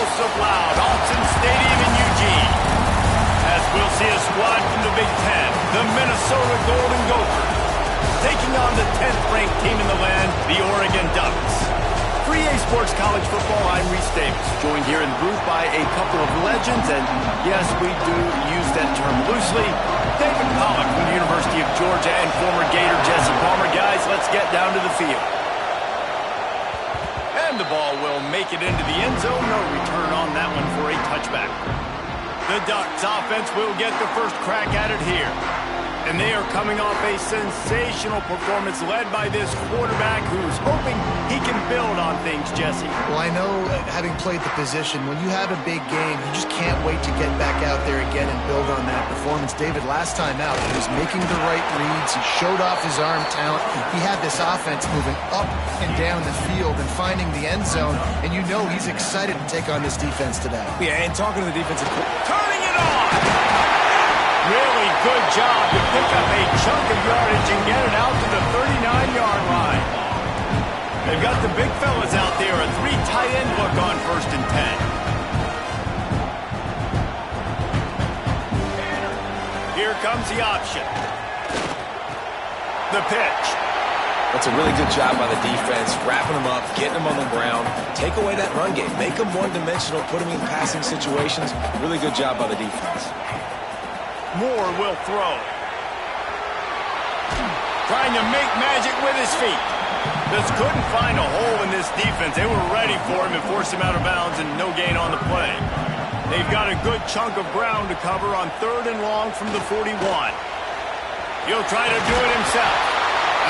explosive loud. Autzen Stadium in Eugene. As we'll see a squad from the Big Ten, the Minnesota Golden Gophers, taking on the 10th-ranked team in the land, the Oregon Ducks. For EA Sports College Football, I'm Reese Davis, joined here in the booth by a couple of legends, and yes, we do use that term loosely. David Pollack from the University of Georgia and former Gator Jesse Palmer. Guys, let's get down to the field. And the ball will make it into the end zone. No return on that one for a touchback. The Ducks offense will get the first crack at it here. And they are coming off a sensational performance led by this quarterback who's hoping he can build on things, Jesse. Well, I know, having played the position, when you have a big game, you just can't wait to get back out there again and build on that performance. David, last time out, he was making the right reads. He showed off his arm talent. He had this offense moving up and down the field and finding the end zone. And you know he's excited to take on this defense today. Yeah, and talking to the defensive coordinator. Turning it on! Really good job to pick up a chunk of yardage and get it out to the 39-yard line. They've got the big fellas out there, a 3 tight end look on 1st and 10. Here comes the option. The pitch. That's a really good job by the defense, wrapping them up, getting them on the ground, take away that run game, make them one-dimensional, put them in passing situations. Really good job by the defense. Moore will throw. Trying to make magic with his feet. Just couldn't find a hole in this defense. They were ready for him and forced him out of bounds and no gain on the play. They've got a good chunk of ground to cover on 3rd and long from the 41. He'll try to do it himself.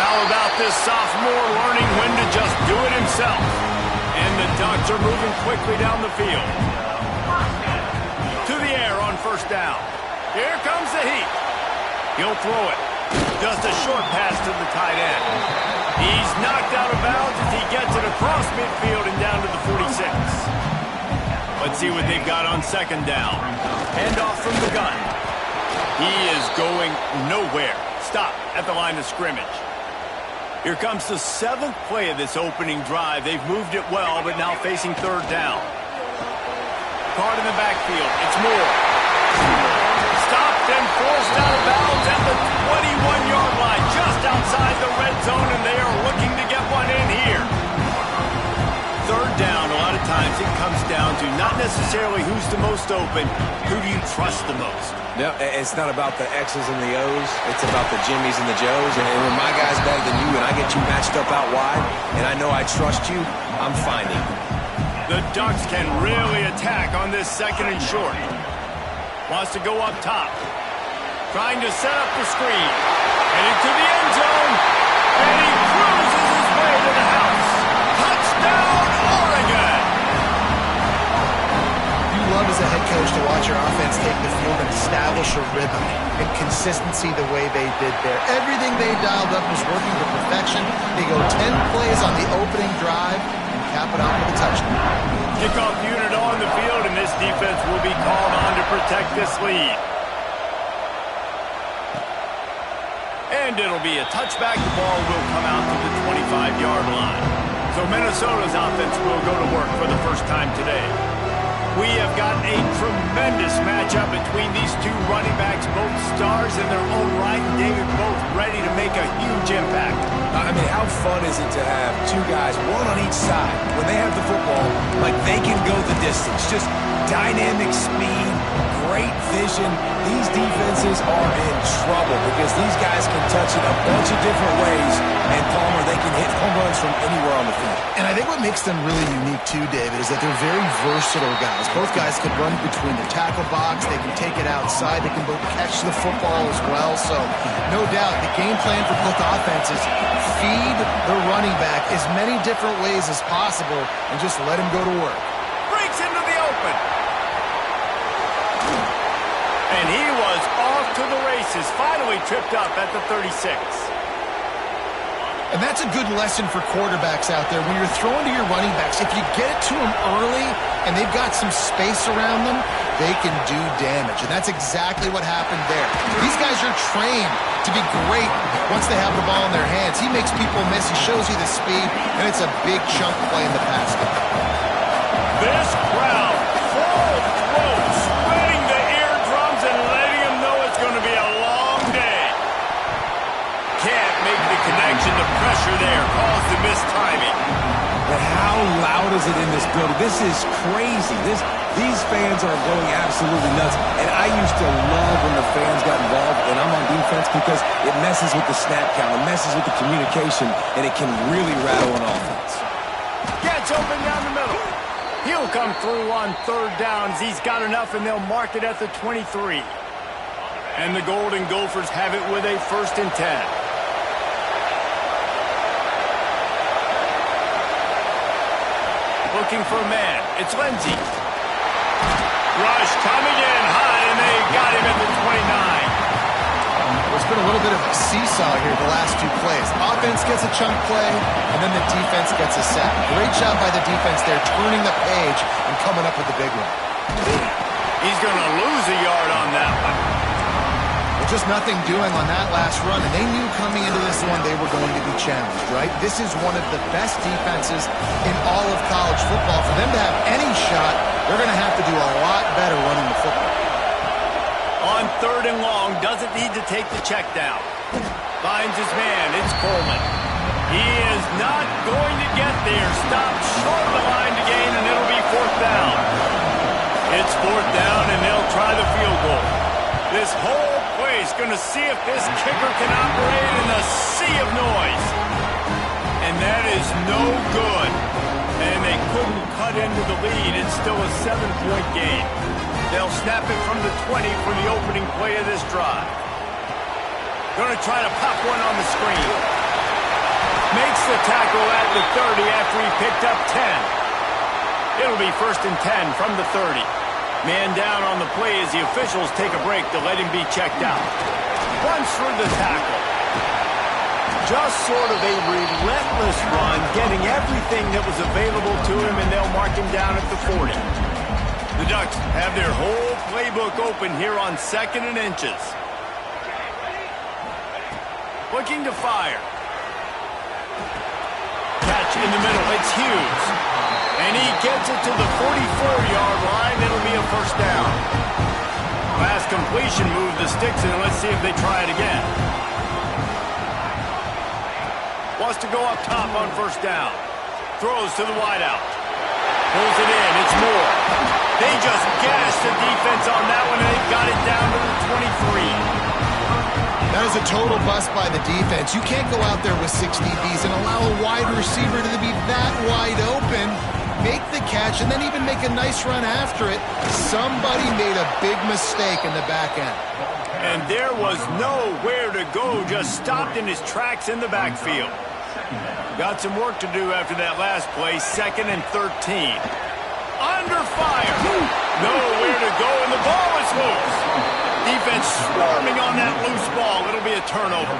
How about this sophomore learning when to just do it himself? And the Ducks are moving quickly down the field. To the air on 1st down. Here comes the heat. He'll throw it. Just a short pass to the tight end. He's knocked out of bounds as he gets it across midfield and down to the 46. Let's see what they've got on 2nd down. Handoff from the gun. He is going nowhere. Stop at the line of scrimmage. Here comes the 7th play of this opening drive. They've moved it well, but now facing 3rd down. Card in the backfield. It's Moore. Stopped and forced out of bounds at the 21-yard line, just outside the red zone, and they are looking to get one in here. 3rd down, a lot of times it comes down to not necessarily who's the most open, who do you trust the most? No, it's not about the X's and the O's. It's about the Jimmies and the Joes. And when my guy's better than you and I get you matched up out wide, and I know I trust you, I'm finding you. The Ducks can really attack on this 2nd and short. Wants to go up top. Trying to set up the screen. Heading to the end zone. And he cruises his way to the house. Touchdown, Oregon! You love as a head coach to watch your offense take the field and establish a rhythm and consistency the way they did there. Everything they dialed up was working to perfection. They go 10 plays on the opening drive and cap it off with a touchdown. Kickoff unit on the field, and this defense will be called on to protect this lead. And it'll be a touchback. The ball will come out to the 25-yard line. So Minnesota's offense will go to work for the first time today. We have got a tremendous matchup between these two running backs, both stars in their own right, and David, both ready to make a huge impact. I mean, how fun is it to have two guys, one on each side, when they have the football, like they can go the distance. Just dynamic speed, great vision. These defenses are in trouble because these guys can touch it a bunch of different ways, and Palmer, they can hit home runs from anywhere on the field. And I think what makes them really unique too, David, is that they're very versatile guys. Both guys can run between the tackle box. They can take it outside. They can both catch the football as well. So, no doubt, the game plan for both offenses, feed the running back as many different ways as possible and just let him go to work. Breaks into the open. And he was off to the races, finally tripped up at the 36. And that's a good lesson for quarterbacks out there. When you're throwing to your running backs, if you get it to them early and they've got some space around them, they can do damage. And that's exactly what happened there. These guys are trained to be great once they have the ball in their hands. He makes people miss. He shows you the speed, and it's a big chunk play in the pass game. This crowd mistiming. But how loud is it in this building? This is crazy. These fans are going absolutely nuts. And I used to love when the fans got involved when I'm on defense because it messes with the snap count, it messes with the communication, and it can really rattle an offense. Gets open down the middle. He'll come through on third downs. He's got enough, and they'll mark it at the 23. And the Golden Gophers have it with a 1st and 10. Looking for a man. It's Lindsey. Rush coming in high, and they got him at the 29. It's been a little bit of a seesaw here the last 2 plays. Offense gets a chunk play, and then the defense gets a sack. Great job by the defense there, turning the page and coming up with the big one. He's going to lose a yard on that one. Well, just nothing doing on that last run, and they knew coming into this one they were going to be challenged, right? This is one of the best defenses in all of college football. For them to have any shot, they're going to have to do a lot better running the football. On 3rd and long, doesn't need to take the check down. Finds his man, it's Coleman. He is not going to get there. Stopped short of the line to gain, and it'll be 4th down. It's 4th down, and they'll try the field goal. This whole place going to see if this kicker can operate in a sea of noise. And that is no good. And they couldn't cut into the lead. It's still a 7-point game. They'll snap it from the 20 for the opening play of this drive. Going to try to pop one on the screen. Makes the tackle at the 30 after he picked up 10. It'll be 1st and 10 from the 30. Man down on the play as the officials take a break to let him be checked out. Runs through the tackle. Just sort of a relentless run, getting everything that was available to him, and they'll mark him down at the 40. The Ducks have their whole playbook open here on 2nd and inches. Looking to fire. Catch in the middle. It's Hughes. And he gets it to the 44-yard line. It'll be a 1st down. Last completion moved the sticks, and let's see if they try it again. Wants to go up top on 1st down. Throws to the wideout. Pulls it in. It's Moore. They just gashed the defense on that one, and they got it down to the 23. That is a total bust by the defense. You can't go out there with 6 DBs and allow a wide receiver to be that wide open, make the catch, and then even make a nice run after it. Somebody made a big mistake in the back end. And there was nowhere to go, just stopped in his tracks in the backfield. Got some work to do after that last play, 2nd and 13. Under fire. Nowhere to go, and the ball is loose. Defense swarming on that loose ball. It'll be a turnover.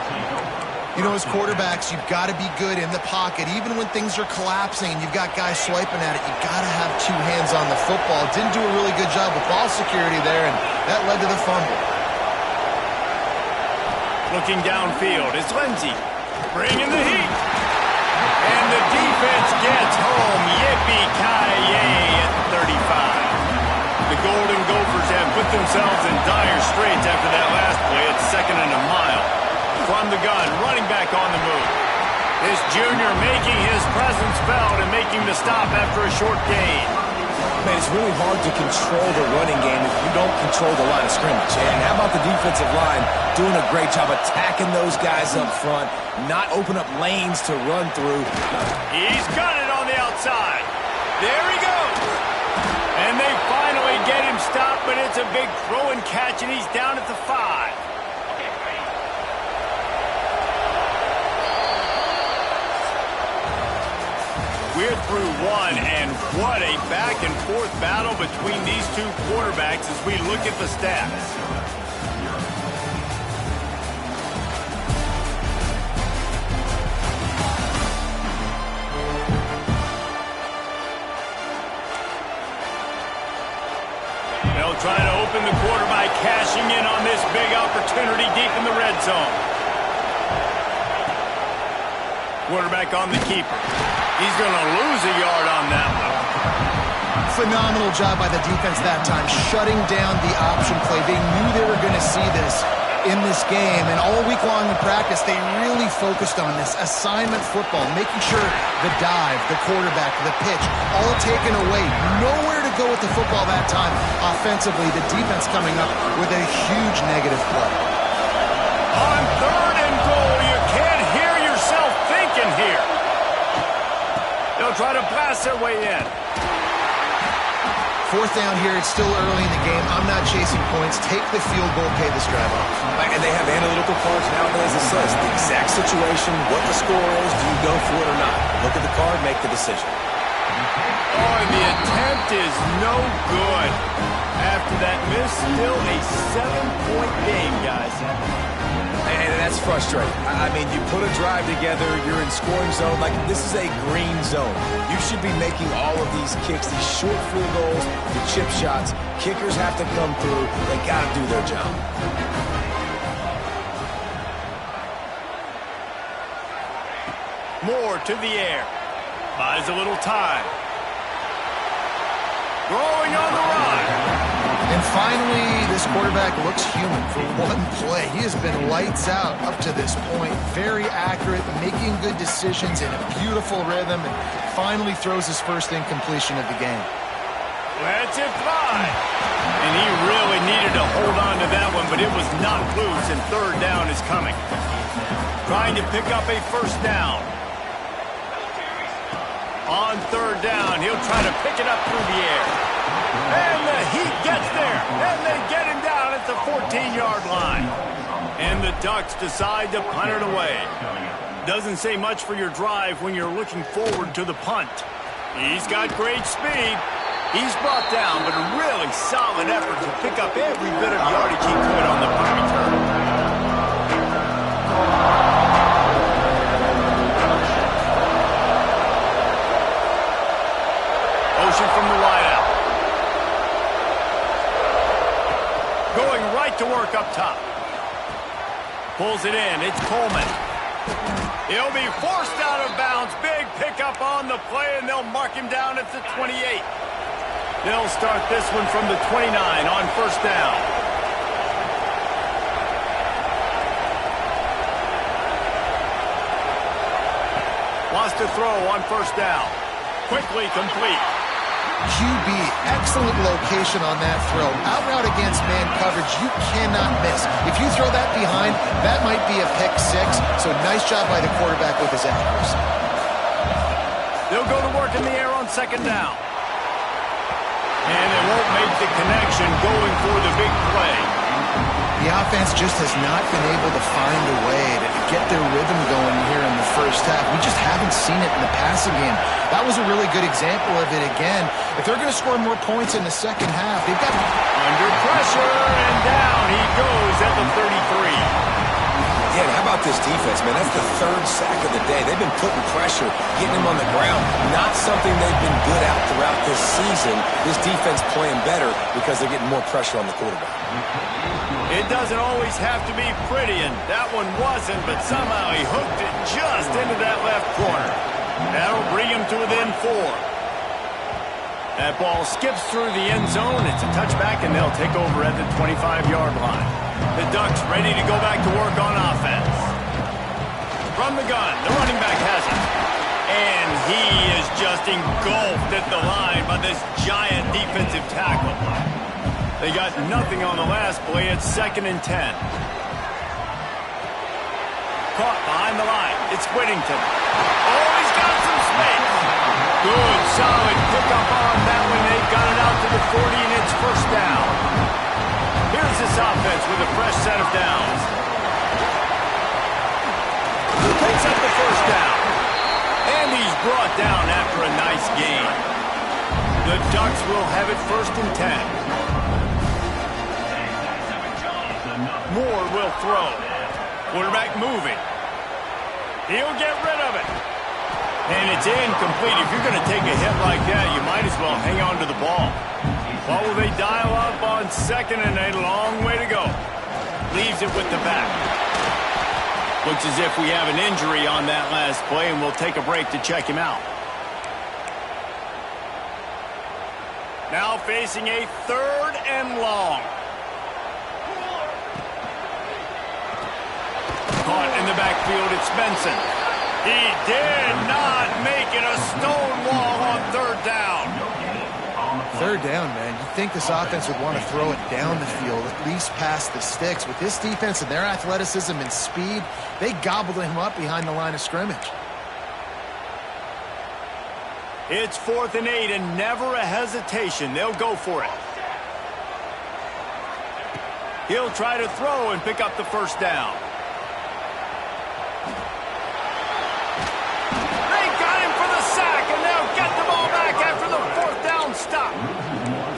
You know, as quarterbacks, you've got to be good in the pocket. Even when things are collapsing and you've got guys swiping at it, you've got to have 2 hands on the football. Didn't do a really good job with ball security there, and that led to the fumble. Looking downfield, it's Lindsey. Bringing the heat. And the defense gets home. Yippee-ki-yay at the 35. The Golden Gophers have put themselves in dire straits after that last play. It's 2nd and a mile. From the gun, running back on the move. This junior making his presence felt and making the stop after a short gain. Man, it's really hard to control the running game if you don't control the line of scrimmage. And how about the defensive line doing a great job attacking those guys up front, not open up lanes to run through. He's got it on the outside. There he goes. And they finally get him stopped, but it's a big throw and catch, and he's down at the 5. We're through one, and what a back-and-forth battle between these 2 quarterbacks as we look at the stats. They'll try to open the quarter by cashing in on this big opportunity deep in the red zone. Quarterback on the keeper. He's going to lose a yard on that one. Phenomenal job by the defense that time, shutting down the option play. They knew they were going to see this. in this game, and all week long in practice, they really focused on this assignment football, making sure the dive, the quarterback, the pitch, all taken away. Nowhere to go with the football that time. Offensively, the defense coming up with a huge negative play. On 3rd and goal, you can't hear yourself thinking here. They'll try to blast their way in. 4th down here. It's still early in the game. I'm not chasing points. Take the field goal, pay this drive off. And they have analytical cards nowadays that says the exact situation, what the score is, do you go for it or not? Look at the card, make the decision. Oh, and the attempt is no good. After that miss, still a 7-point game, guys. And that's frustrating. I mean, you put a drive together, you're in scoring zone. Like, this is a green zone. You should be making all of these kicks, these short field goals, the chip shots. Kickers have to come through. They got to do their job. Moore to the air. Buys a little time. Throwing on the run. And finally, this quarterback looks human for one play. He has been lights out up to this point. Very accurate, making good decisions in a beautiful rhythm, and finally throws his first incompletion of the game. Lets it fly. And he really needed to hold on to that one, but it was not loose, and 3rd down is coming. Trying to pick up a 1st down. On 3rd down, he'll try to pick it up through the air. And the Heat gets there, and they get him down at the 14-yard line. And the Ducks decide to punt it away. Doesn't say much for your drive when you're looking forward to the punt. He's got great speed. He's brought down, but a really solid effort to pick up every bit of yardage he could on the punt return. Motion from the wideout. Going right to work up top. Pulls it in. It's Coleman. He'll be forced out of bounds. Big pickup on the play, and they'll mark him down at the 28. They'll start this one from the 29 on 1st down. Wants to throw on 1st down. Quickly complete. QB, excellent location on that throw. Out route against man coverage, you cannot miss. If you throw that behind, that might be a pick 6. So nice job by the quarterback with his accuracy. They'll go to work in the air on 2nd down. And they won't make the connection going for the big play. The offense just has not been able to find a way to get their rhythm going here in the 1st half. We just haven't seen it in the passing game. That was a really good example of it again. If they're going to score more points in the 2nd half, they've got... Under pressure, and down he goes at the 33. Yeah, and how about this defense, man? That's the 3rd sack of the day. They've been putting pressure, getting him on the ground. Not something they've been good at throughout this season. This defense playing better because they're getting more pressure on the quarterback. It doesn't always have to be pretty, and that one wasn't, but somehow he hooked it just into that left corner. That'll bring him to within 4. That ball skips through the end zone. It's a touchback, and they'll take over at the 25-yard line. The Ducks ready to go back to work on offense. From the gun, the running back has it. And he is just engulfed at the line by this giant defensive tackle. They got nothing on the last play. It's 2nd and 10. Caught behind the line. It's Whittington. Oh, he's got some space. Good, solid pickup on that one. They got it out to the 40, and it's 1st down. Here's this offense with a fresh set of downs. Picks up the 1st down. And he's brought down after a nice gain. The Ducks will have it 1st and 10. Moore will throw. Quarterback moving. He'll get rid of it. And it's incomplete. If you're going to take a hit like that, you might as well hang on to the ball. What will they dial up on 2nd and a long way to go? Leaves it with the back. Looks as if we have an injury on that last play, and we'll take a break to check him out. Now facing a 3rd and long. the backfield, it's Benson. He did not make it a stone wall on third down. Third down, man. You'd think this offense would want to throw it down the field, at least past the sticks. With this defense and their athleticism and speed, they gobbled him up behind the line of scrimmage. It's 4th and 8 and never a hesitation. They'll go for it. He'll try to throw and pick up the first down. They got him for the sack, and they'll get the ball back after the 4th down stop.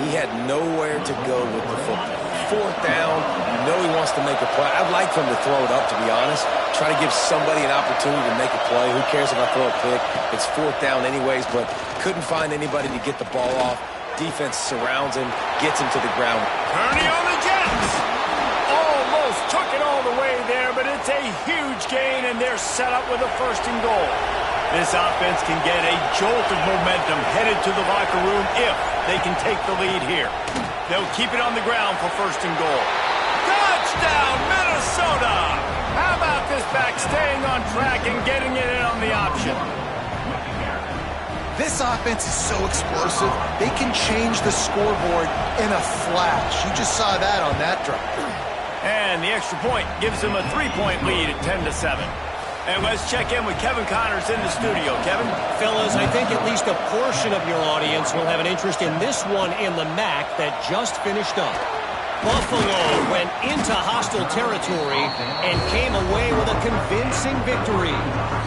He had nowhere to go with the football. 4th down, you know he wants to make a play. I'd like for him to throw it up, to be honest. Try to give somebody an opportunity to make a play. Who cares if I throw a pick? It's 4th down anyways, but couldn't find anybody to get the ball off. Defense surrounds him, gets him to the ground. Kearney on the Jets. Almost took it all the way there, but it's a huge gain, and they're set up with a 1st and goal. This offense can get a jolt of momentum headed to the locker room if they can take the lead here. They'll keep it on the ground for 1st and goal. Touchdown, Minnesota! How about this back staying on track and getting it in on the option? This offense is so explosive, they can change the scoreboard in a flash. You just saw that on that drive. And the extra point gives them a 3-point lead at 10-7. And let's check in with Kevin Connors in the studio. Kevin? Fellas, I think at least a portion of your audience will have an interest in this one in the MAC that just finished up. Buffalo went into hostile territory and came away with a convincing victory.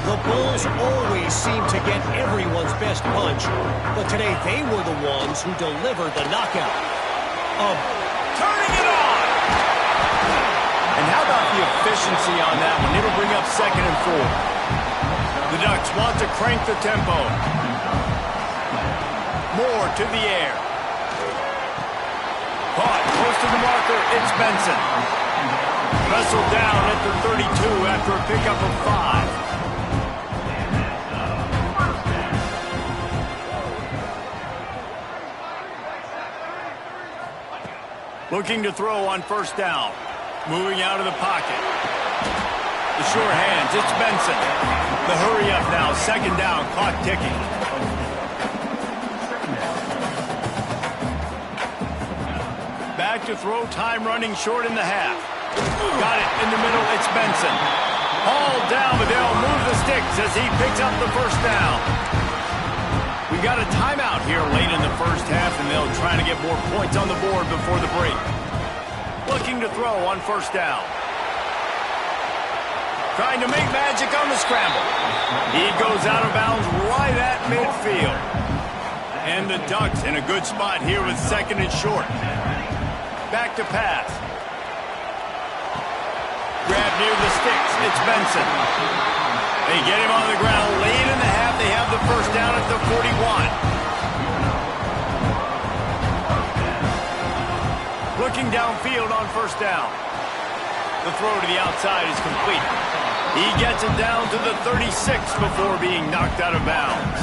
The Bulls always seem to get everyone's best punch, but today they were the ones who delivered the knockout. Turning it on! And how about the efficiency on that one? It'll bring up 2nd and 4. The Ducks want to crank the tempo. Moore to the air. Caught close to the marker, it's Benson. Wrestled down at the 32 after a pickup of 5. Looking to throw on 1st down. Moving out of the pocket. The sure hands, it's Benson. The hurry up now, 2nd down, clock ticking. Back to throw, time running short in the half. Got it in the middle, it's Benson. Hauled down, but they'll move the sticks as he picks up the 1st down. We got a timeout here late in the 1st half, and they'll try to get more points on the board before the break. Looking to throw on 1st down. Trying to make magic on the scramble. He goes out of bounds right at midfield. And the Ducks in a good spot here with 2nd and short. Back to pass. Grab near the sticks. It's Benson. They get him on the ground late in the half. They have the 1st down at the 41. Looking downfield on 1st down. The throw to the outside is complete. He gets it down to the 36 before being knocked out of bounds.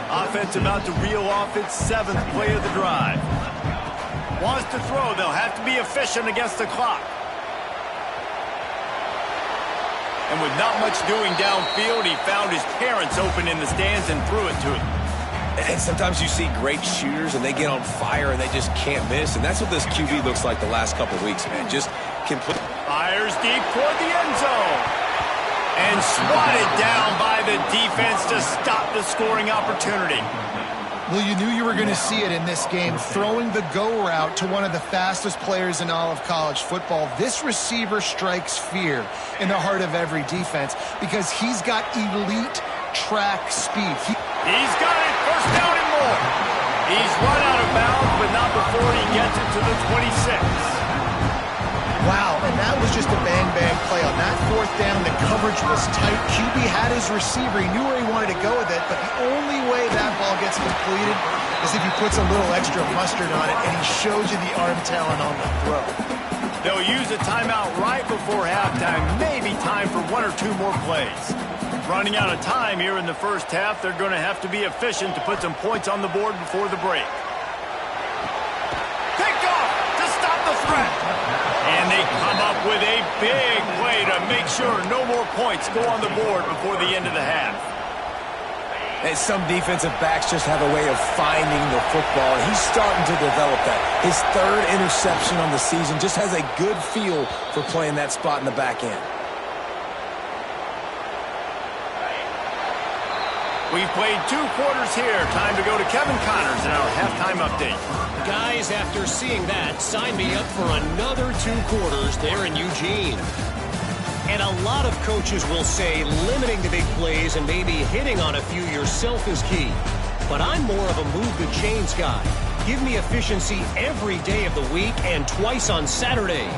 Offense about to reel off its 7th play of the drive. Wants to throw. They'll have to be efficient against the clock. And with not much doing downfield, he found his parents open in the stands and threw it to him. And sometimes you see great shooters and they get on fire and they just can't miss. And that's what this QB looks like the last couple weeks, man. Just complete. Fires deep toward the end zone. And swatted down by the defense to stop the scoring opportunity. Well, you knew you were going to see it in this game, throwing the go route to one of the fastest players in all of college football. This receiver strikes fear in the heart of every defense because he's got elite track speed. He's got it, 1st down and more. He's run out of bounds, but not before he gets it to the 26. Wow, and that was just a bang-bang play. On that 4th down, the coverage was tight. QB had his receiver. He knew where he wanted to go with it, but the only way that ball gets completed is if he puts a little extra mustard on it, and he shows you the arm talent on the throw. They'll use a timeout right before halftime. Maybe time for 1 or 2 more plays. Running out of time here in the 1st half, they're going to have to be efficient to put some points on the board before the break. Picked off to stop the threat. And they come up with a big play to make sure no more points go on the board before the end of the half. And some defensive backs just have a way of finding the football, and he's starting to develop that. His third interception on the season, just has a good feel for playing that spot in the back end. We've played 2 quarters here. Time to go to Kevin Connors in our halftime update. Guys, after seeing that, sign me up for another 2 quarters there in Eugene. And a lot of coaches will say limiting the big plays and maybe hitting on a few yourself is key. But I'm more of a move the chains guy. Give me efficiency every day of the week and twice on Saturday.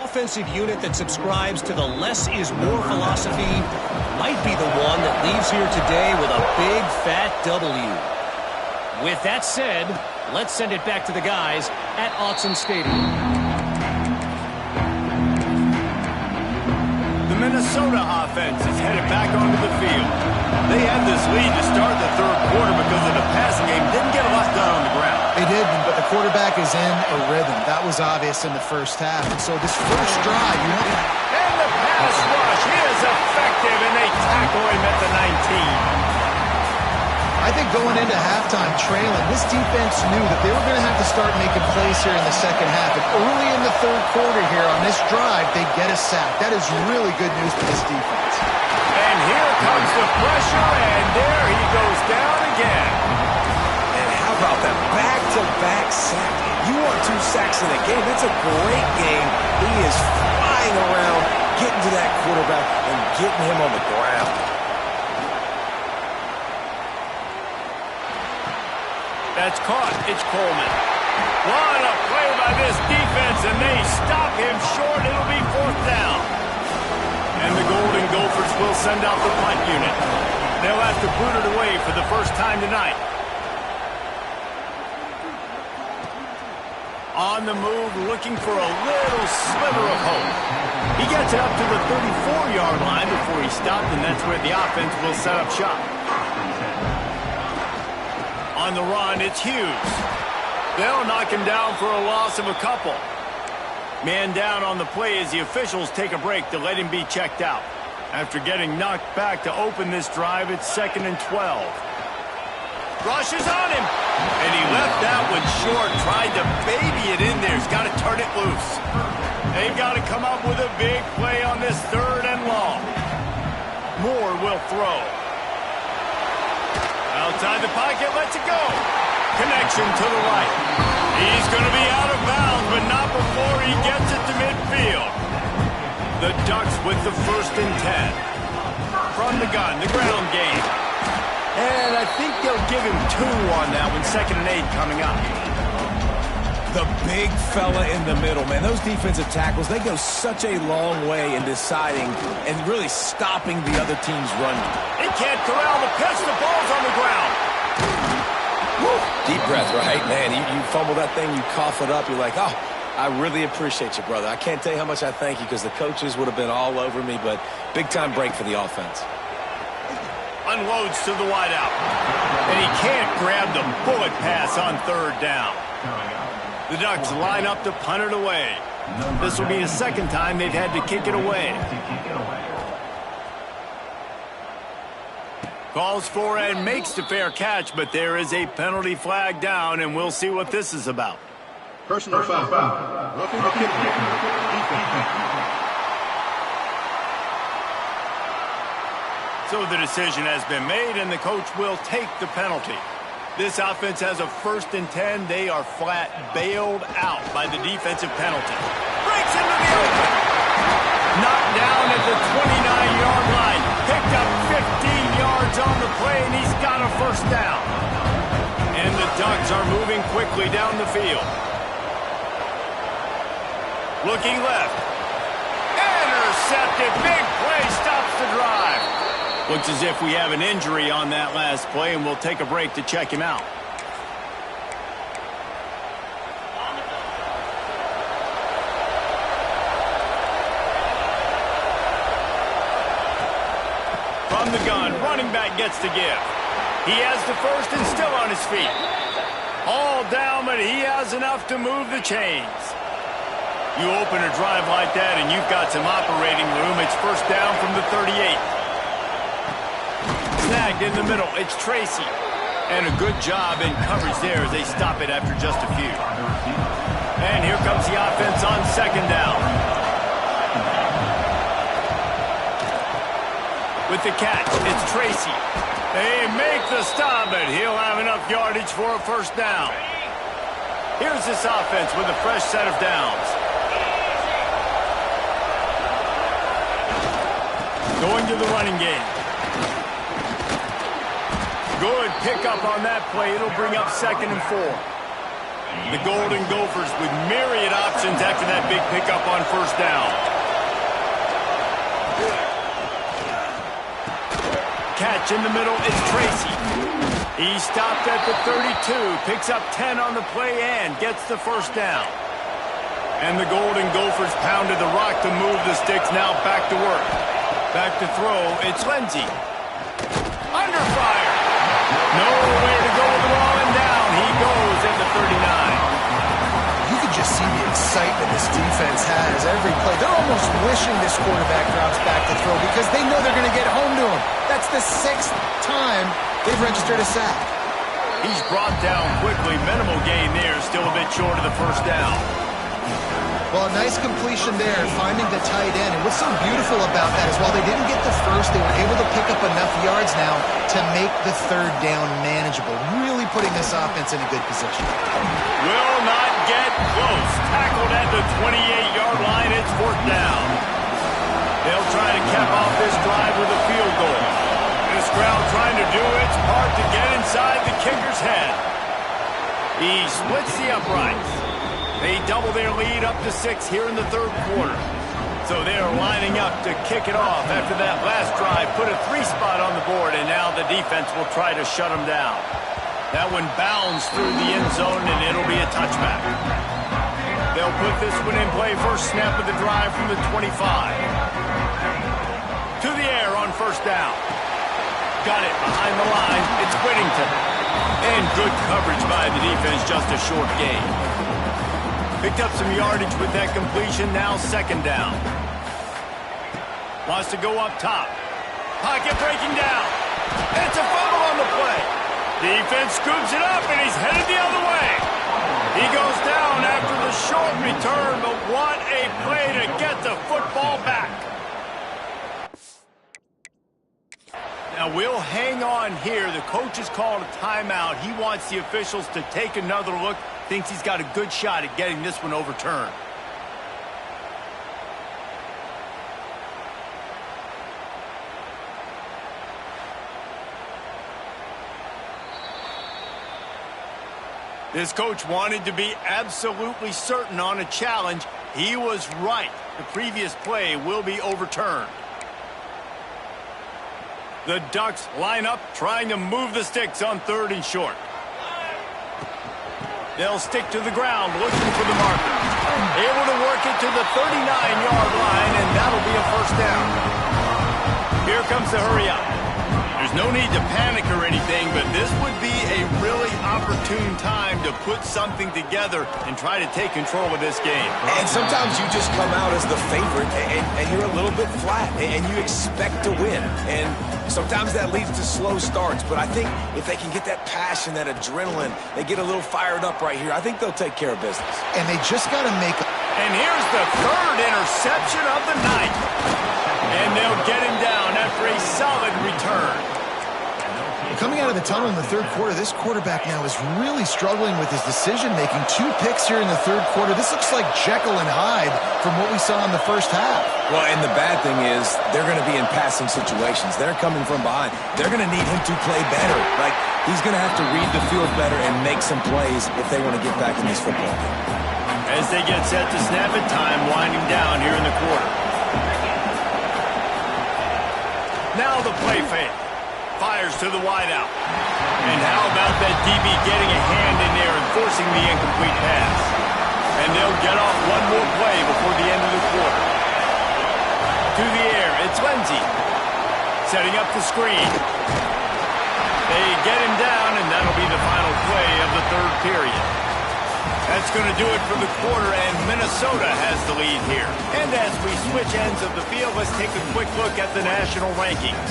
Offensive unit that subscribes to the less is more philosophy might be the one that leaves here today with a big fat W. With that said, let's send it back to the guys at Autzen Stadium. The Minnesota offense is headed back onto the field. They had this lead to start the 3rd quarter because of the passing game. Didn't get a lot done on the ground. They didn't, but the quarterback is in a rhythm. That was obvious in the first half. And so this first drive, And the pass rush is effective, and they tackle him at the 19. I think going into halftime trailing, this defense knew that they were going to have to start making plays here in the second half. And early in the 3rd quarter here on this drive, they get a sack. That is really good news for this defense. And here comes the pressure, and there he goes down again. And how about that back-to-back sack? You want 2 sacks in a game. That's a great game. He is flying around, getting to that quarterback and getting him on the ground. That's caught. It's Coleman. What a play by this defense, and they stop him short. It'll be 4th down. And the Golden Gophers will send out the punt unit. They'll have to boot it away for the first time tonight. On the move, looking for a little sliver of hope. He gets it up to the 34-yard line before he stopped, and that's where the offense will set up shop. On the run, it's Hughes. They'll knock him down for a loss of a couple. Man down on the play as the officials take a break to let him be checked out. After getting knocked back to open this drive, it's 2nd and 12. Rushes on him. And he left that one short. Tried to baby it in there. He's got to turn it loose. They've got to come up with a big play on this 3rd and long. Moore will throw. Outside the pocket, lets it go. Connection to the right. He's going to be out of bounds, but not before he gets it to midfield. The Ducks with the 1st and 10. From the gun, the ground game. And I think they'll give him 2 on that one. 2nd and 8 coming up. The big fella in the middle, man. Those defensive tackles, they go such a long way in deciding and really stopping the other team's run. He can't corral the pitch. The ball's on the ground. Woo. Deep breath, right? Man, you fumble that thing, you cough it up. You're like, oh, I really appreciate you, brother. I can't tell you how much I thank you because the coaches would have been all over me, but big-time break for the offense. Unloads to the wideout. And he can't grab the bullet pass on 3rd down. The Ducks line up to punt it away. This will be the 2nd time they've had to kick it away. Calls for and makes the fair catch, but there is a penalty flag down, and we'll see what this is about. Personal foul. Roughing the kick. So the decision has been made, and the coach will take the penalty. This offense has a 1st and 10. They are flat bailed out by the defensive penalty. Breaks into the open. Knocked down at the 29-yard line. Picked up 15 yards on the play, and he's got a 1st down. And the Ducks are moving quickly down the field. Looking left. Intercepted. Big play stops the drive. Looks as if we have an injury on that last play, and we'll take a break to check him out. From the gun, running back gets the give. He has the 1st and still on his feet. All down, but he has enough to move the chains. You open a drive like that and you've got some operating room. It's first down from the 38. Snagged in the middle. It's Tracy. And a good job in coverage there as they stop it after just a few. And here comes the offense on second down. With the catch, it's Tracy. They make the stop, but he'll have enough yardage for a first down. Here's this offense with a fresh set of downs. Going to the running game. Good pickup on that play. It'll bring up 2nd and 4. The Golden Gophers with myriad options after that big pickup on first down. Catch in the middle, it's Tracy. He stopped at the 32, picks up 10 on the play and gets the first down. And the Golden Gophers pounded the rock to move the sticks, now back to work. Back to throw, it's Lindsey. Under fire. Nowhere to go with the ball, and down he goes at the 39. You can just see the excitement this defense has every play. They're almost wishing this quarterback drops back to throw because they know they're going to get home to him. That's the 6th time they've registered a sack. He's brought down quickly. Minimal gain there, still a bit short of the first down. Well, a nice completion there, finding the tight end. And what's so beautiful about that is while they didn't get the first, they were able to pick up enough yards now to make the third down manageable, really putting this offense in a good position. Will not get close. Tackled at the 28-yard line. It's 4th down. They'll try to cap off this drive with a field goal. This crowd trying to do its part to get inside the kicker's head. He splits the uprights. They double their lead up to 6 here in the 3rd quarter. So they are lining up to kick it off after that last drive. Put a 3 spot on the board, and now the defense will try to shut them down. That one bounds through the end zone, and it'll be a touchback. They'll put this one in play. First snap of the drive from the 25. To the air on first down. Got it behind the line. It's Whittington. And good coverage by the defense, just a short gain. Picked up some yardage with that completion, now 2nd down. Wants to go up top. Pocket breaking down. It's a fumble on the play. Defense scoops it up, and he's headed the other way. He goes down after the short return, but what a play to get the football back. Now we'll hang on here. The coach has called a timeout. He wants the officials to take another look. Thinks he's got a good shot at getting this one overturned. This coach wanted to be absolutely certain on a challenge. He was right. The previous play will be overturned. The Ducks line up, trying to move the sticks on 3rd and short. They'll stick to the ground, looking for the marker. Able to work it to the 39-yard line, and that'll be a first down. Here comes the hurry up. There's no need to panic or anything, but this would be a really opportune time to put something together and try to take control of this game. And sometimes you just come out as the favorite, and you're a little bit flat, and you expect to win. And sometimes that leads to slow starts, but I think if they can get that passion, that adrenaline, they get a little fired up right here, I think they'll take care of business. And they just got to make... And here's the 3rd interception of the night. And they'll get him down after a solid return. Coming out of the tunnel in the 3rd quarter, this quarterback now is really struggling with his decision-making. 2 picks here in the 3rd quarter. This looks like Jekyll and Hyde from what we saw in the first half. Well, and the bad thing is they're going to be in passing situations. They're coming from behind. They're going to need him to play better. Like, he's going to have to read the field better and make some plays if they want to get back in this football game. As they get set to snap it, time winding down here in the quarter. Now the play fake. Fires to the wideout. And how about that DB getting a hand in there and forcing the incomplete pass? And they'll get off one more play before the end of the quarter. To the air, it's Lindsey. Setting up the screen. They get him down, and that'll be the final play of the 3rd period. That's going to do it for the quarter, and Minnesota has the lead here. And as we switch ends of the field, let's take a quick look at the national rankings.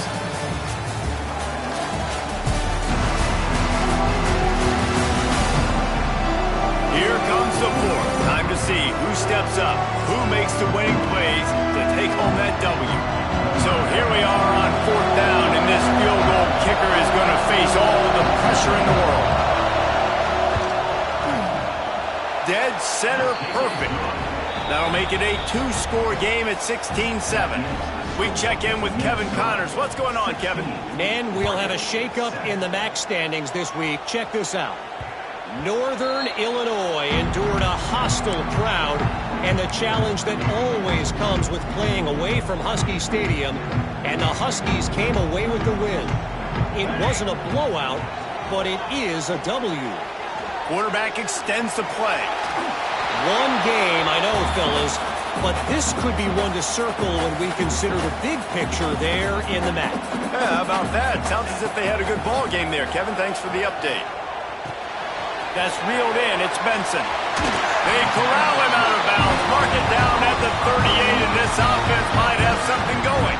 Here comes the fourth. Time to see who steps up, who makes the winning plays to take home that W. So here we are on fourth down, and this field goal kicker is going to face all the pressure in the world. Dead center perfect. That'll make it a two-score game at 16-7. We check in with Kevin Connors. What's going on, Kevin? And we'll have a shakeup in the MAC standings this week. Check this out. Northern Illinois endured a hostile crowd and the challenge that always comes with playing away from Husky Stadium, and the Huskies came away with the win. It wasn't a blowout, but it is a W. Quarterback extends the play. One game, I know, fellas, but this could be one to circle when we consider the big picture there in the MAC. Yeah, how about that? Sounds as if they had a good ball game there, Kevin. Thanks for the update. That's reeled in. It's Benson. They corral him out of bounds. Mark it down at the 38, and this offense might have something going.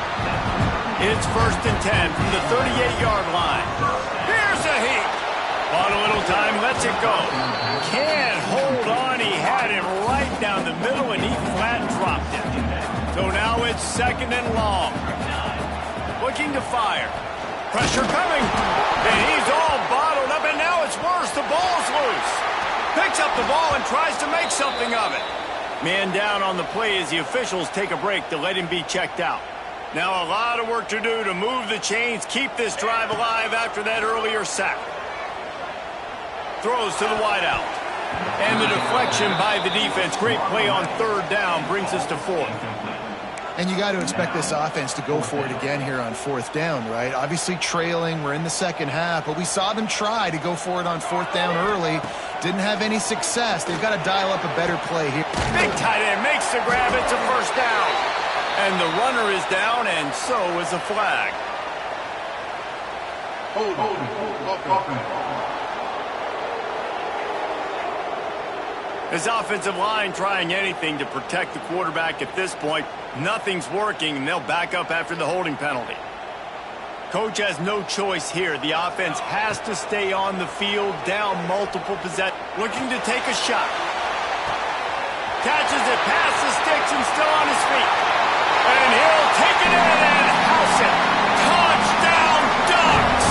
It's 1st and 10 from the 38-yard line. Here's a heat. Bought a little time, lets it go. Can't hold on. He had it right down the middle, and he flat dropped it. So now it's 2nd and long. Looking to fire. Pressure coming. And he's all bottled up, and now it's worse. The ball's loose. Picks up the ball and tries to make something of it. Man down on the play as the officials take a break to let him be checked out. Now a lot of work to do to move the chains, keep this drive alive after that earlier sack. Throws to the wideout. And the deflection by the defense. Great play on 3rd down brings us to 4th. And you got to expect this offense to go for it again here on 4th down, right? Obviously trailing, we're in the second half, but we saw them try to go for it on 4th down early. Didn't have any success. They've got to dial up a better play here. Big tight end makes the grab. It's a 1st down. And the runner is down, and so is a flag. His offensive line trying anything to protect the quarterback at this point. Nothing's working, and they'll back up after the holding penalty. Coach has no choice here. The offense has to stay on the field, down multiple possessions. Looking to take a shot. Catches it past the sticks and still on his feet. And he'll take it in and house it. Touchdown, Ducks!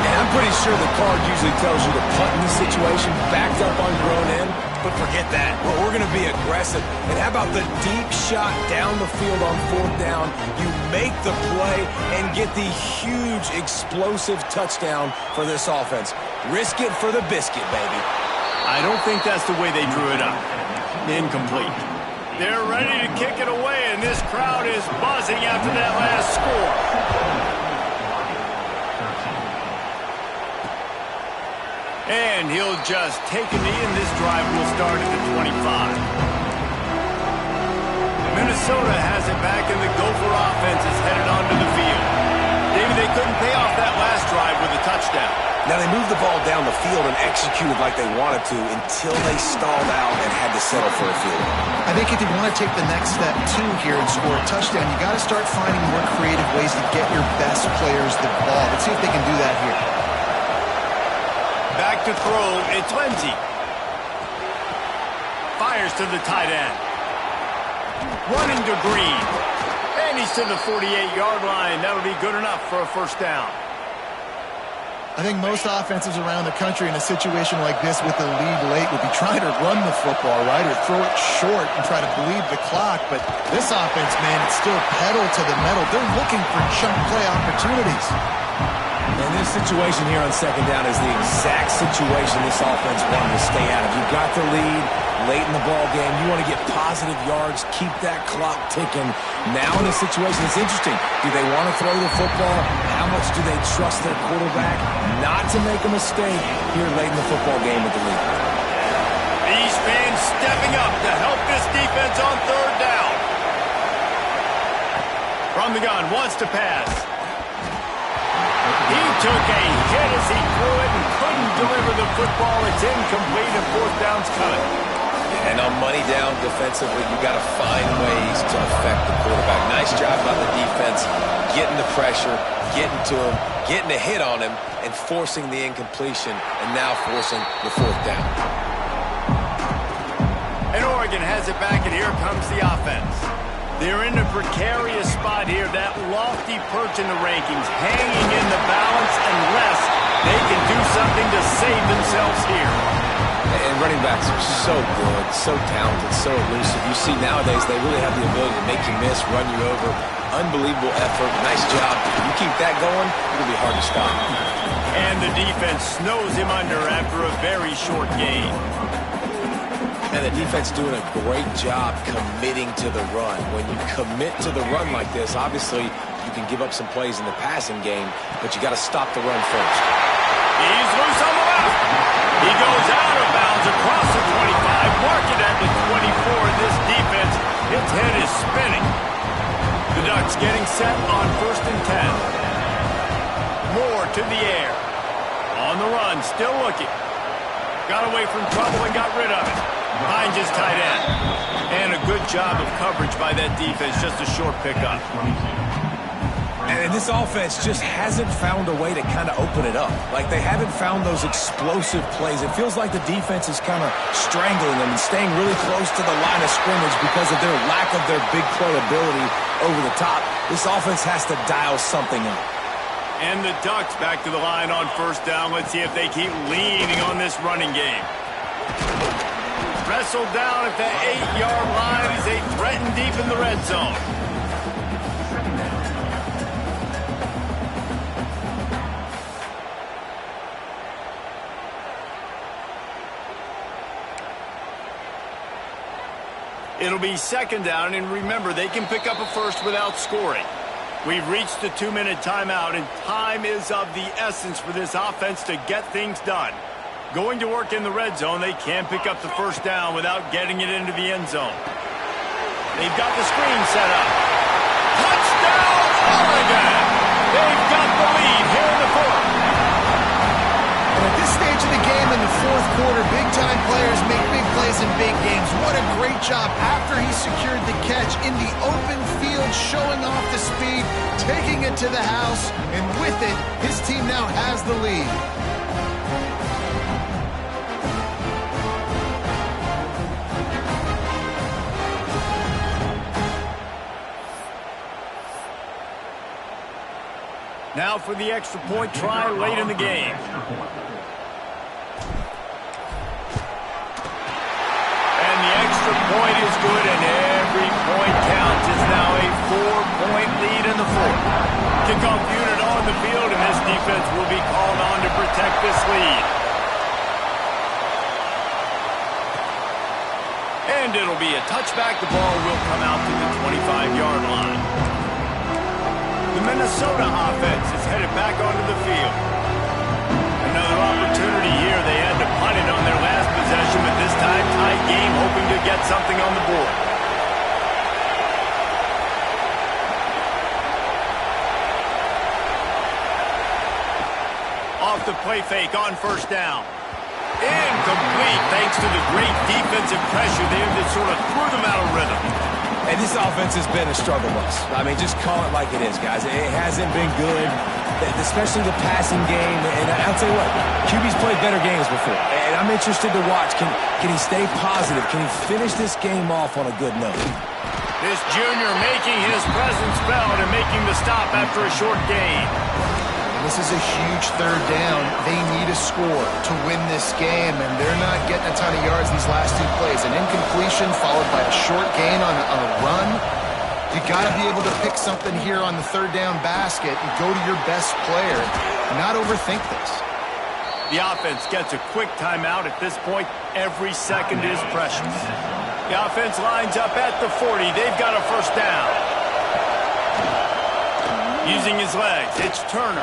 And I'm pretty sure the card usually tells you to punt in this situation, backed up on your own end. But forget that. We're going to be aggressive. And how about the deep shot down the field on 4th down? You make the play and get the huge explosive touchdown for this offense. Risk it for the biscuit, baby. I don't think that's the way they drew it up. Incomplete. They're ready to kick it away, and this crowd is buzzing after that last score. And he'll just take a knee, and this drive will start at the 25. Minnesota has it back, and the Gopher offense is headed onto the field. Maybe they couldn't pay off that last drive with a touchdown. Now, they moved the ball down the field and executed like they wanted to until they stalled out and had to settle for a field goal. I think if you want to take the next step, too, here and score a touchdown, you got to start finding more creative ways to get your best players the ball. Let's see if they can do that here. Back to throw, it's Lindsey. Fires to the tight end. Running to Green. And he's to the 48-yard line. That'll be good enough for a 1st down. I think most offenses around the country in a situation like this with the lead late would be trying to run the football, right, or throw it short and try to bleed the clock. But this offense, man, it's still pedal to the metal. They're looking for chunk play opportunities. And this situation here on 2nd down is the exact situation this offense wanted to stay out of. You've got the lead late in the ball game. You want to get positive yards, keep that clock ticking. Now in this situation, it's interesting. Do they want to throw the football? How much do they trust their quarterback not to make a mistake here late in the football game with the lead? These fans stepping up to help this defense on 3rd down. From the gun, wants to pass. He took a hit as he threw it and couldn't couldn't deliver the football. It's incomplete and fourth down's coming. And on money down defensively, you got to find ways to affect the quarterback. Nice job by the defense, getting the pressure, getting to him, getting a hit on him, and forcing the incompletion, and now forcing the fourth down. And Oregon has it back, and here comes the offense. They're in a precarious spot here, that lofty perch in the rankings, hanging in the balance unless they can do something to save themselves here. And running backs are so good, so talented, so elusive. You see nowadays they really have the ability to make you miss, run you over. Unbelievable effort. Nice job. You keep that going, it'll be hard to stop. And the defense snows him under after a very short game. And the defense doing a great job committing to the run. When you commit to the run like this, obviously you can give up some plays in the passing game, but you got to stop the run first. He's loose on the left. He goes out of bounds across the 25, marking at the 24. This defense, its head is spinning. The Ducks getting set on 1st and 10. Moore to the air. On the run, still looking. Got away from trouble and got rid of it. Behind his tight end. And a good job of coverage by that defense. Just a short pickup. And this offense just hasn't found a way to kind of open it up. Like, they haven't found those explosive plays. It feels like the defense is kind of strangling them and staying really close to the line of scrimmage because of their lack of their big play ability over the top. This offense has to dial something up. And the Ducks back to the line on 1st down. Let's see if they keep leaning on this running game. Wrestled down at the 8-yard line as they threaten deep in the red zone. It'll be 2nd down, and remember, they can pick up a first without scoring. We've reached the 2-minute timeout, and time is of the essence for this offense to get things done. Going to work in the red zone, they can pick up the 1st down without getting it into the end zone. They've got the screen set up. Touchdown, Oregon! They've got the lead here in the 4th. And at this stage of the game in the 4th quarter, big-time players make big plays in big games. What a great job after he secured the catch in the open field, showing off the speed, taking it to the house, and with it, his team now has the lead. Now for the extra point try late in the game. And the extra point is good, and every point counts. It's now a 4-point lead in the 4th. Kickoff unit on the field, and this defense will be called on to protect this lead. And it'll be a touchback. The ball will come out to the 25-yard line. The Minnesota offense is headed back onto the field. Another opportunity here. They had to punt it on their last possession, but this time tight game, hoping to get something on the board. Off the play fake on 1st down. Incomplete thanks to the great defensive pressure there that sort of threw them out of rhythm. And this offense has been a struggle bus. I mean, just call it like it is, guys. It hasn't been good, especially the passing game. And I'll tell you what, QB's played better games before. And I'm interested to watch. Can he stay positive? Can he finish this game off on a good note? This junior making his presence felt and making the stop after a short gain. This is a huge 3rd down. They need a score to win this game, and they're not getting a ton of yards these last 2 plays. An incompletion followed by a short gain on a run. You got to be able to pick something here on the 3rd down basket and go to your best player. Not overthink this. The offense gets a quick timeout at this point. Every second is precious. The offense lines up at the 40. They've got a 1st down. Using his legs, it's Turner.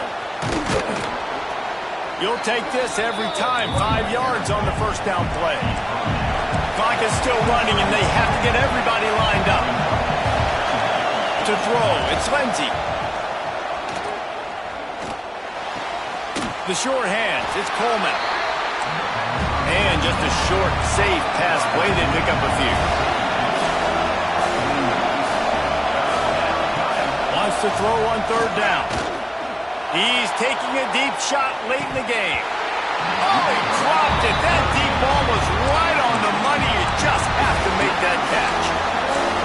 You'll take this every time. 5 yards on the 1st down play. Clock is still running, and they have to get everybody lined up. To throw, it's Lindsey. The short hands, it's Coleman. And just a short, safe pass play. They pick up a few. Wants to throw on third down. He's taking a deep shot late in the game. Oh, he dropped it. That deep ball was right on the money. You just have to make that catch.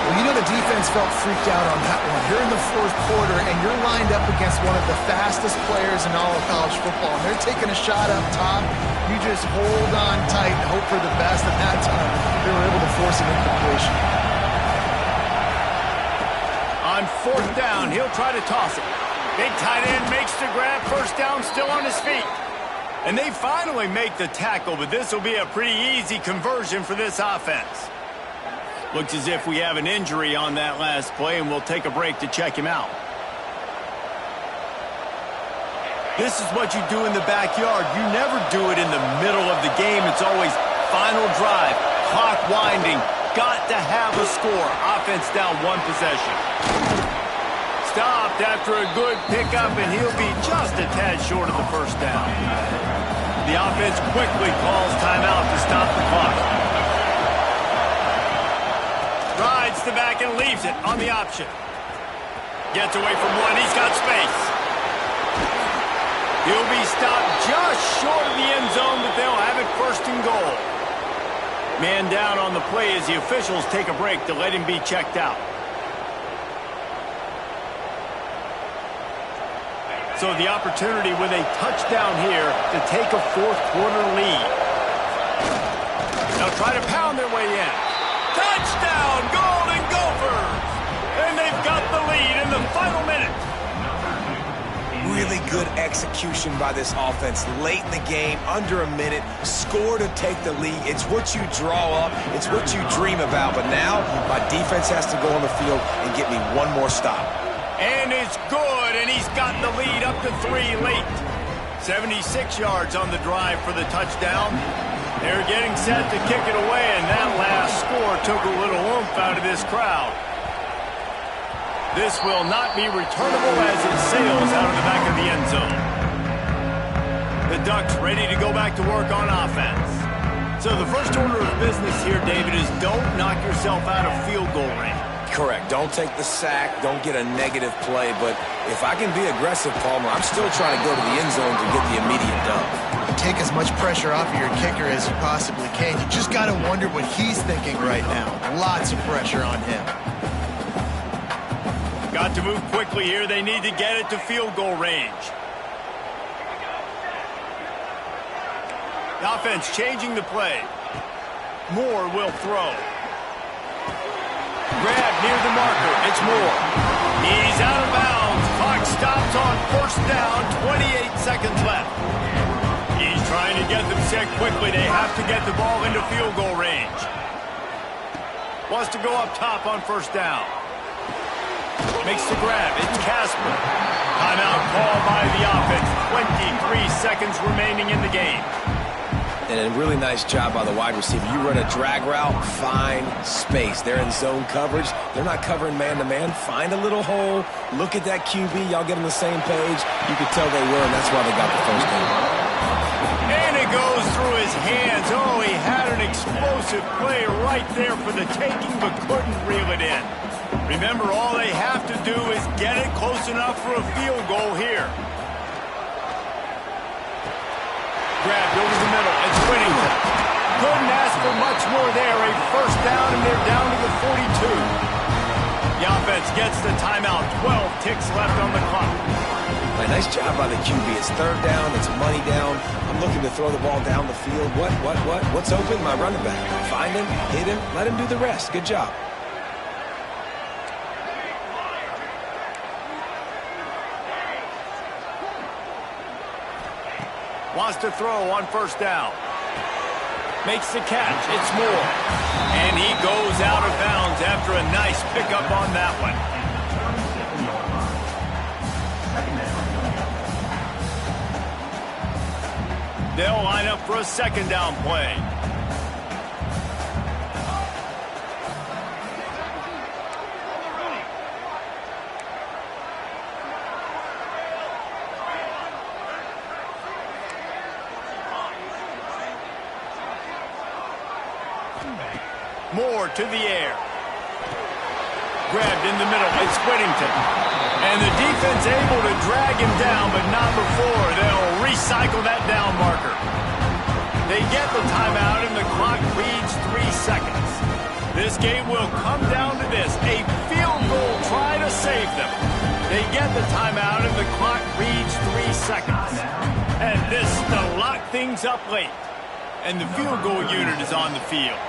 Well, you know the defense felt freaked out on that one. You're in the fourth quarter, and you're lined up against one of the fastest players in all of college football, and they're taking a shot up top. You just hold on tight and hope for the best. At that time, they were able to force an incompletion. On fourth down, he'll try to toss it. Big tight end makes the grab. First down, still on his feet. And they finally make the tackle, but this will be a pretty easy conversion for this offense. Looks as if we have an injury on that last play, and we'll take a break to check him out. This is what you do in the backyard. You never do it in the middle of the game. It's always final drive, clock winding, got to have a score. Offense down one possession. Stopped after a good pickup, and he'll be just a tad short of the first down. The offense quickly calls timeout to stop the clock. Rides the back and leaves it on the option. Gets away from one. He's got space. He'll be stopped just short of the end zone, but they'll have it first and goal. Man down on the play as the officials take a break to let him be checked out. So the opportunity with a touchdown here to take a fourth quarter lead. They'll try to pound their way in. Touchdown, Golden Gophers! And they've got the lead in the final minute. Really good execution by this offense. Late in the game, under a minute, score to take the lead. It's what you draw up. It's what you dream about. But now, my defense has to go on the field and get me one more stop. And it's good, and he's got the lead up to 3 late. 76 yards on the drive for the touchdown. They're getting set to kick it away, and that last score took a little oomph out of this crowd. This will not be returnable as it sails out of the back of the end zone. The Ducks ready to go back to work on offense. So the first order of business here, David, is don't knock yourself out of field goal range. Correct. Don't take the sack. Don't get a negative play. But if I can be aggressive, Palmer, I'm still trying to go to the end zone to get the immediate dub. Take as much pressure off of your kicker as you possibly can. You just got to wonder what he's thinking right now. Lots of pressure on him. Got to move quickly here. They need to get it to field goal range. The offense changing the play. Moore will throw. Grab near the marker. It's Moore. He's out of bounds. Clock stops on first down. 28 seconds left. He's trying to get them set quickly. They have to get the ball into field goal range. Wants to go up top on first down. Makes the grab. It's Casper. Timeout called by the offense. 23 seconds remaining in the game. And a really nice job by the wide receiver. You run a drag route, find space. They're in zone coverage. They're not covering man-to-man. Find a little hole. Look at that QB. Y'all get on the same page. You can tell they were, and that's why they got the first down. And it goes through his hands. Oh, he had an explosive play right there for the taking, but couldn't reel it in. Remember, all they have to do is get it close enough for a field goal here. Grabbed over the middle. It's Whittington. Couldn't ask for much more there. A first down, and they're down to the 42. The offense gets the timeout. 12 ticks left on the clock. Nice job by the QB. It's third down. It's money down. I'm looking to throw the ball down the field. What's open? My running back. Find him, hit him, let him do the rest. Good job. Wants to throw on first down. Makes the catch. It's Moore. And he goes out of bounds after a nice pickup on that one. They'll line up for a second down play. Moore to the air. Grabbed in the middle. It's Whittington. And the defense able to drag him down, but not before they'll recycle that down marker. They get the timeout, and the clock reads 3 seconds. This game will come down to this. A field goal try to save them. They get the timeout, and the clock reads 3 seconds. And this to lock things up late. And the field goal unit is on the field.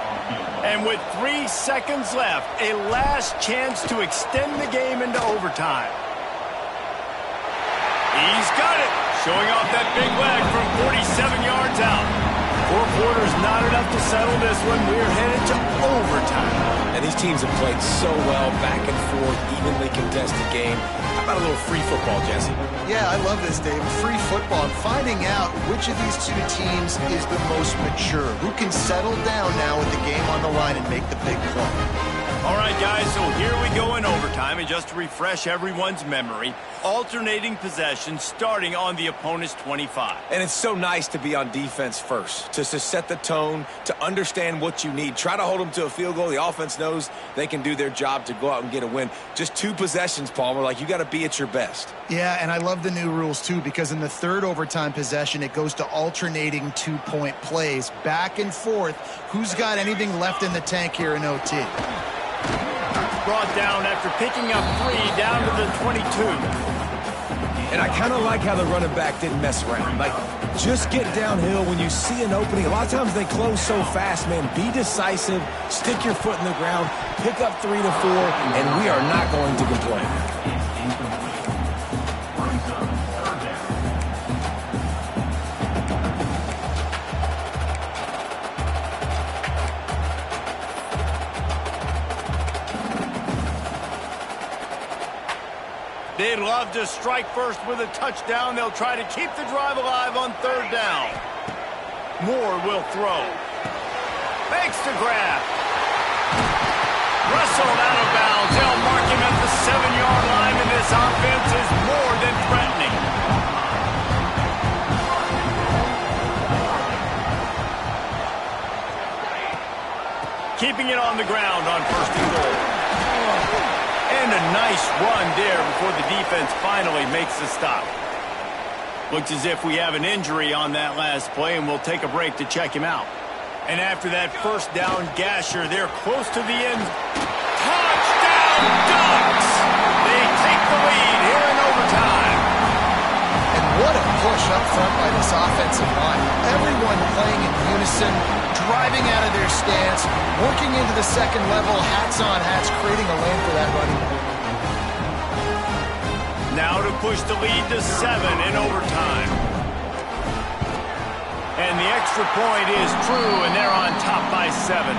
And with 3 seconds left, a last chance to extend the game into overtime. He's got it, showing off that big leg from 47 yards out. 4 quarters not enough to settle this one. We're headed to overtime. And these teams have played so well, back and forth, evenly contested game. How about a little free football, Jesse? Yeah, I love this, Dave. Free football. I'm finding out which of these two teams is the most mature. Who can settle down now with the game on the line and make the big play. All right, guys, so here we go in overtime. And just to refresh everyone's memory, alternating possession starting on the opponent's 25. And it's so nice to be on defense first, to set the tone, to understand what you need. Try to hold them to a field goal. The offense knows they can do their job to go out and get a win. Just 2 possessions, Palmer. Like, you got to be at your best. Yeah, and I love the new rules, too, because in the third overtime possession, it goes to alternating 2-point plays, back and forth. Who's got anything left in the tank here in OT? Brought down after picking up 3 down to the 22. And I kind of like how the running back didn't mess around. Like, just get downhill when you see an opening. A lot of times they close so fast, man. Be decisive, stick your foot in the ground, pick up 3 to 4, and we are not going to complain. They'd love to strike first with a touchdown. They'll try to keep the drive alive on 3rd down. Moore will throw. Makes the grab. Wrestled out of bounds. They'll mark him at the 7-yard line, and this offense is more than threatening. Keeping it on the ground on 1st and goal. And a nice run there before the defense finally makes the stop. Looks as if we have an injury on that last play, and we'll take a break to check him out. And after that 1st down gasher, they're close to the end. Touchdown, Ducks! They take the lead here in overtime. And what a push up front by this offensive line. Everyone playing in unison, driving out of their stance, working into the second level, hats on hats, creating a lane for that running back. Now to push the lead to 7 in overtime. And the extra point is true, and they're on top by 7.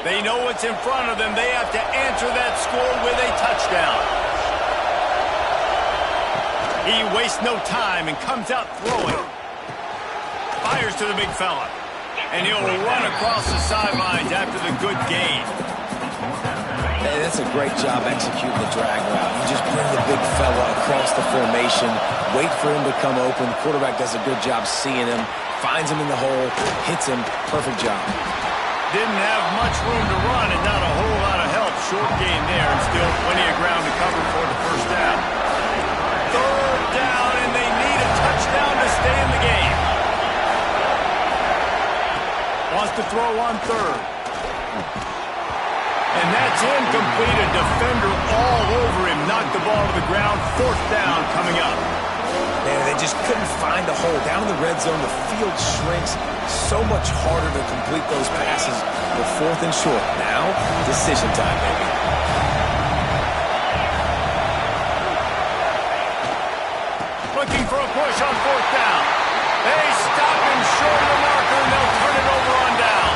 They know what's in front of them. They have to answer that score with a touchdown. He wastes no time and comes out throwing. Fires to the big fella. And he'll run across the sidelines after the good gain. Hey, that's a great job executing the drag route. You just bring the big fella across the formation, wait for him to come open. The quarterback does a good job seeing him, finds him in the hole, hits him. Perfect job. Didn't have much room to run and not a whole lot of help. Short gain there and still plenty of ground to cover for the 1st down. 3rd down, and they need a touchdown to stay in the game. Wants to throw on 3rd. And that's incomplete. A defender all over him. Knocked the ball to the ground. 4th down coming up. Man, they just couldn't find a hole. Down in the red zone, the field shrinks. So much harder to complete those passes with 4th and short. Now, decision time, baby. Looking for a push on 4th down. They stop him short of the marker, and they'll turn it over on down.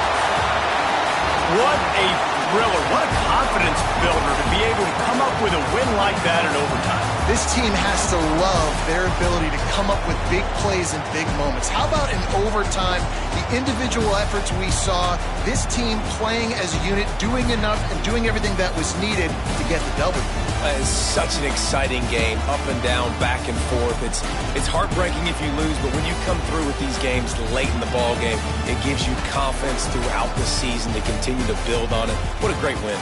What a thriller. What a confidence builder to be able to come up with a win like that in overtime. This team has to love their ability to come up with big plays and big moments. How about an overtime. The individual efforts we saw, this team playing as a unit, doing enough and doing everything that was needed to get the W. It's such an exciting game, up and down, back and forth. It's heartbreaking if you lose, but when you come through with these games late in the ball game, it gives you confidence throughout the season to continue to build on it. What a great win.